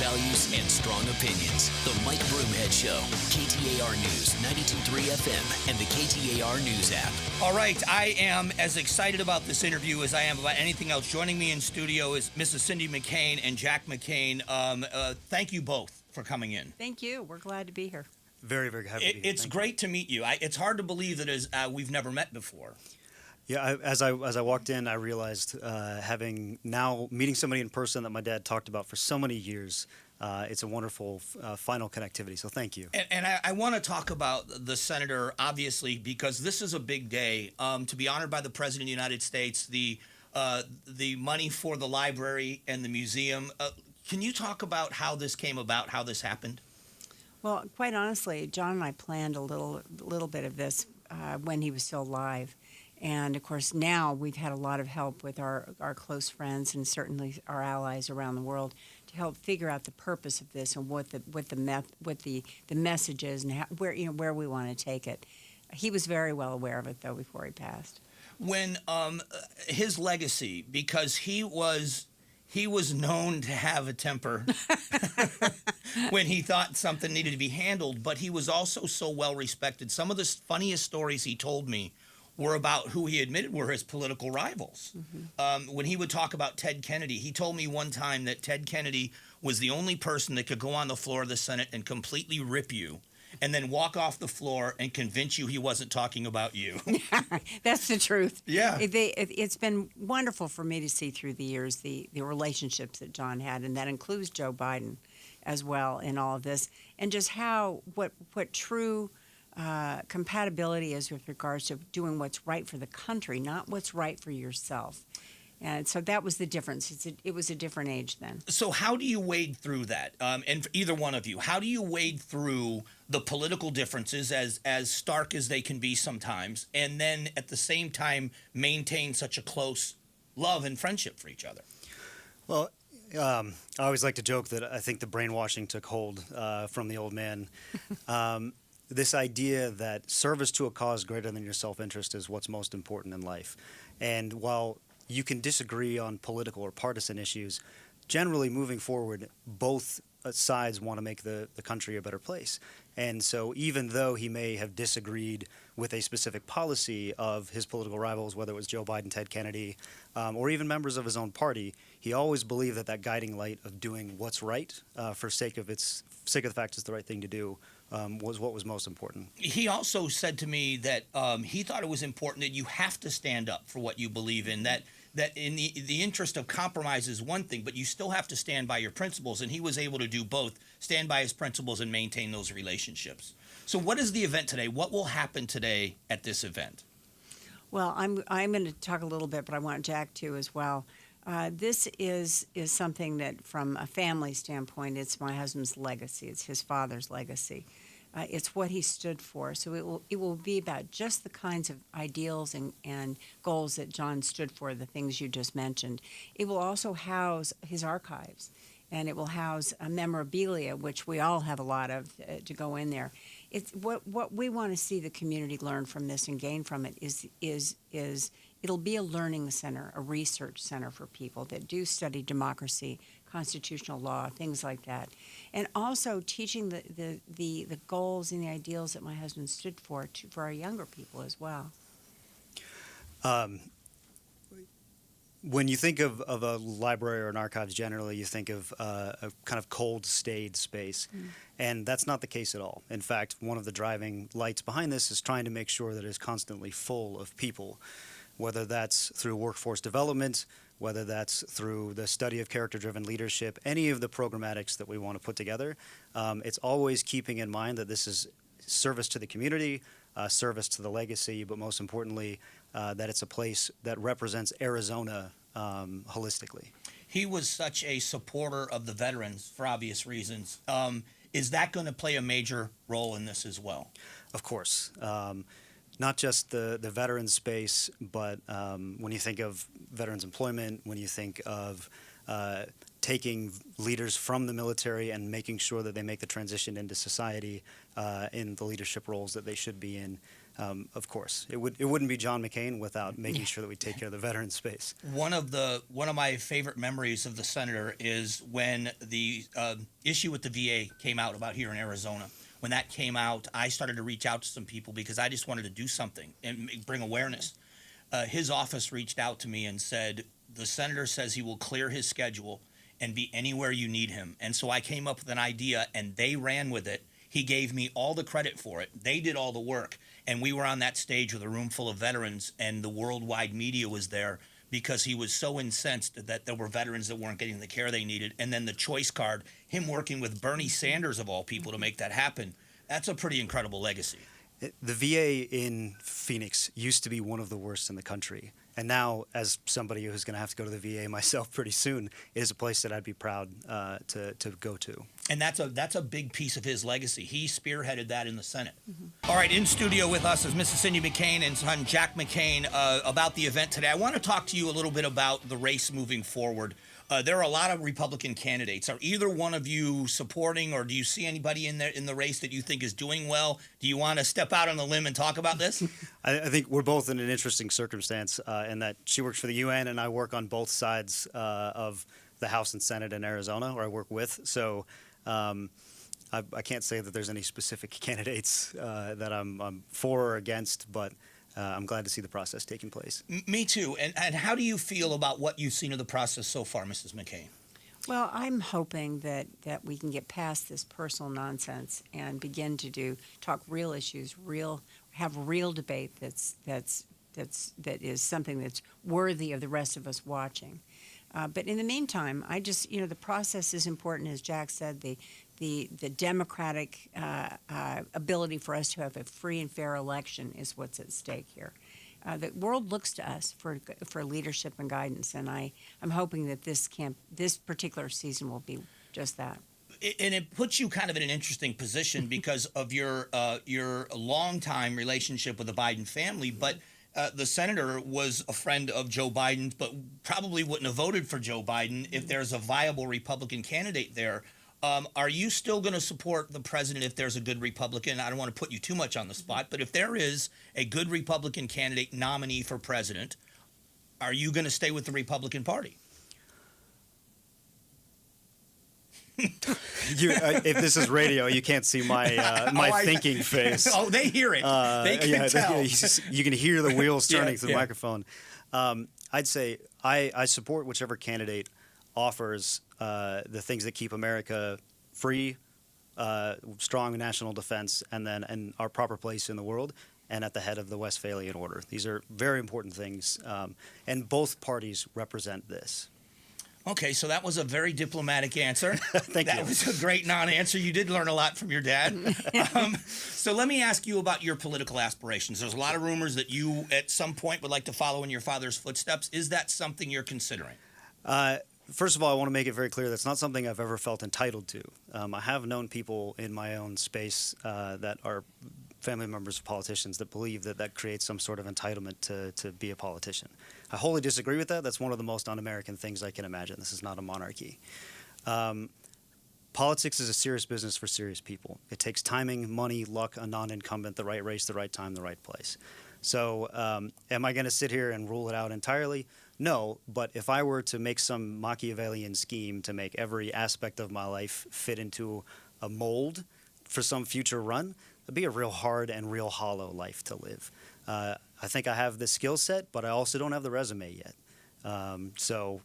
values and strong opinions. The Mike Broomhead Show, KTAR News 92.3 FM and the KTAR News app. All right, I am as excited about this interview as I am about anything else. Joining me in studio is Mrs. Cindy McCain and Jack McCain. Thank you both for coming in. Thank you. We're glad to be here. Very, very happy to be here. It's great to meet you. It's hard to believe that we've never met before. Yeah, as I walked in, I realized meeting somebody in person that my dad talked about for so many years, it's a wonderful final connectivity. So thank you. And I want to talk about the senator, obviously, because this is a big day. To be honored by the President of the United States, the money for the library and the museum. Can you talk about how this came about, how this happened? Well, quite honestly, John and I planned a little bit of this when he was still alive. And, of course, now we've had a lot of help with our close friends and certainly our allies around the world to help figure out the purpose of this and what the message is and where we want to take it. He was very well aware of it, though, before he passed. When his legacy, because he was known to have a temper when he thought something needed to be handled, but he was also so well respected. Some of the funniest stories he told me were about who he admitted were his political rivals. Mm-hmm. When he would talk about Ted Kennedy, he told me one time that Ted Kennedy was the only person that could go on the floor of the Senate and completely rip you and then walk off the floor and convince you he wasn't talking about you. That's the truth. Yeah. It's been wonderful for me to see through the years the relationships that John had, and that includes Joe Biden as well in all of this, and just what true compatibility is with regards to doing what's right for the country, not what's right for yourself. And so that was the difference. It was a different age then. So how do you wade through that? And for either one of you, how do you wade through the political differences as stark as they can be sometimes, and then at the same time maintain such a close love and friendship for each other? Well, I always like to joke that I think the brainwashing took hold from the old man. This idea that service to a cause greater than your self-interest is what's most important in life. And while you can disagree on political or partisan issues, generally moving forward, both sides want to make the country a better place. And so even though he may have disagreed with a specific policy of his political rivals, whether it was Joe Biden, Ted Kennedy, or even members of his own party, he always believed that guiding light of doing what's right for sake of the fact it's the right thing to do was what was most important. He also said to me that he thought it was important that you have to stand up for what you believe in, that in the interest of compromise is one thing, but you still have to stand by your principles, and he was able to do both, stand by his principles and maintain those relationships. So what is the event today? What will happen today at this event? Well, I'm going to talk a little bit, but I want Jack to as well. This is something that, from a family standpoint, it's my husband's legacy. It's his father's legacy. It's what he stood for. So it will be about just the kinds of ideals and goals that John stood for, the things you just mentioned. It will also house his archives, and it will house a memorabilia, which we all have a lot of to go in there. It's what we want to see the community learn from this and gain from it is it'll be a learning center, a research center for people that do study democracy, constitutional law, things like that. And also teaching the goals and the ideals that my husband stood for our younger people as well. When you think of a library or an archives generally, you think of a kind of cold, staid space. And that's not the case at all. In fact, one of the driving lights behind this is trying to make sure that it is constantly full of people, whether that's through workforce development, whether that's through the study of character-driven leadership, any of the programmatics that we want to put together. It's always keeping in mind that this is service to the community, service to the legacy, but most importantly, that it's a place that represents Arizona holistically. He was such a supporter of the veterans for obvious reasons. Is that going to play a major role in this as well? Of course. Not just the veterans space, but when you think of veterans employment, when you think of taking leaders from the military and making sure that they make the transition into society in the leadership roles that they should be in, of course, it wouldn't be John McCain without making sure that we take care of the veteran space. One of my favorite memories of the senator is when the issue with the VA came out about here in Arizona. When that came out, I started to reach out to some people because I just wanted to do something and bring awareness. His office reached out to me and said, the senator says he will clear his schedule and be anywhere you need him. And so I came up with an idea, and they ran with it. He gave me all the credit for it. They did all the work. And we were on that stage with a room full of veterans, and the worldwide media was there because he was so incensed that there were veterans that weren't getting the care they needed. And then the choice card, him working with Bernie Sanders, of all people, to make that happen, that's a pretty incredible legacy. The VA in Phoenix used to be one of the worst in the country. And now, as somebody who's going to have to go to the VA myself pretty soon, it is a place that I'd be proud to go to. And that's a big piece of his legacy. He spearheaded that in the Senate. All right, in studio with us is Mrs. Cindy McCain and son Jack McCain about the event today. I want to talk to you a little bit about the race moving forward. There are a lot of Republican candidates. Are either one of you supporting, or do you see anybody in the race that you think is doing well? Do you want to step out on the limb and talk about this? I think we're both in an interesting circumstance in that she works for the UN and I work on both sides of the House and Senate in Arizona, or I work with. So I can't say that there's any specific candidates that I'm for or against, but I'm glad to see the process taking place. Me too. And how do you feel about what you've seen of the process so far, Mrs. McCain? Well, I'm hoping that we can get past this personal nonsense and begin to talk real issues, have real debate that is something that's worthy of the rest of us watching. But in the meantime, the process is important, as Jack said. The democratic ability for us to have a free and fair election is what's at stake here. The world looks to us for leadership and guidance, and I'm hoping that this particular season will be just that. And it puts you kind of in an interesting position because of your long-time relationship with the Biden family, but the senator was a friend of Joe Biden, but probably wouldn't have voted for Joe Biden if there's a viable Republican candidate there. Are you still going to support the president if there's a good Republican? I don't want to put you too much on the spot, but if there is a good Republican candidate nominee for president, are you going to stay with the Republican Party? If this is radio, you can't see my thinking face. Oh, they hear it. They can tell. You can hear the wheels turning through the microphone. I'd say I support whichever candidate offers the things that keep America free, strong national defense, and our proper place in the world, and at the head of the Westphalian order. These are very important things, and both parties represent this. Okay, so that was a very diplomatic answer. Thank you. That was a great non-answer. You did learn a lot from your dad. So let me ask you about your political aspirations. There's a lot of rumors that you, at some point, would like to follow in your father's footsteps. Is that something you're considering? First of all, I want to make it very clear that's not something I've ever felt entitled to. I have known people in my own space that are family members of politicians that believe that creates some sort of entitlement to be a politician. I wholly disagree with that. That's one of the most un-American things I can imagine. This is not a monarchy. Politics is a serious business for serious people. It takes timing, money, luck, a non-incumbent, the right race, the right time, the right place. So am I going to sit here and rule it out entirely? No, but if I were to make some Machiavellian scheme to make every aspect of my life fit into a mold for some future run, it'd be a real hard and real hollow life to live. I think I have the skill set, but I also don't have the resume yet. So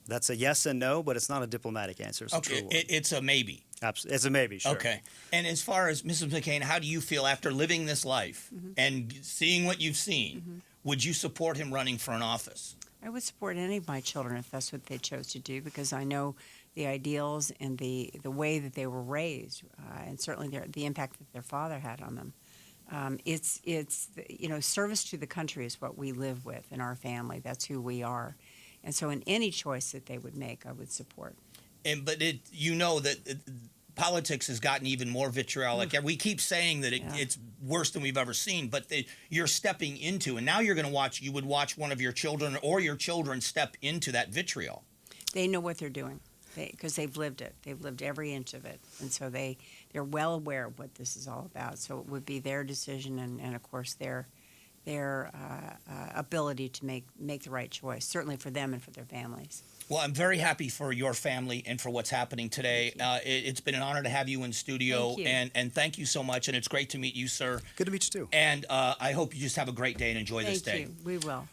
that's a yes and no, but it's not a diplomatic answer. It's okay, it's a maybe. Absolutely. It's a maybe, sure. Okay. And as far as Mrs. McCain, how do you feel after living this life and seeing what you've seen? Would you support him running for an office? I would support any of my children if that's what they chose to do, because I know the ideals and the way that they were raised, and certainly the impact that their father had on them. It's service to the country is what we live with in our family. That's who we are, and so in any choice that they would make, I would support. But politics has gotten even more vitriolic. We keep saying that it's worse than we've ever seen, but you're stepping into, and now you're going to watch one of your children or your children step into that vitriol. They know what they're doing. because they've lived it. They've lived every inch of it, and so they're well aware of what this is all about. So it would be their decision, and of course their ability to make the right choice, certainly for them and for their families. Well, I'm very happy for your family and for what's happening today. It's been an honor to have you in studio, Thank you. and thank you so much. And it's great to meet you, sir. Good to meet you too. And I hope you just have a great day and enjoy this day. Thank you. We will.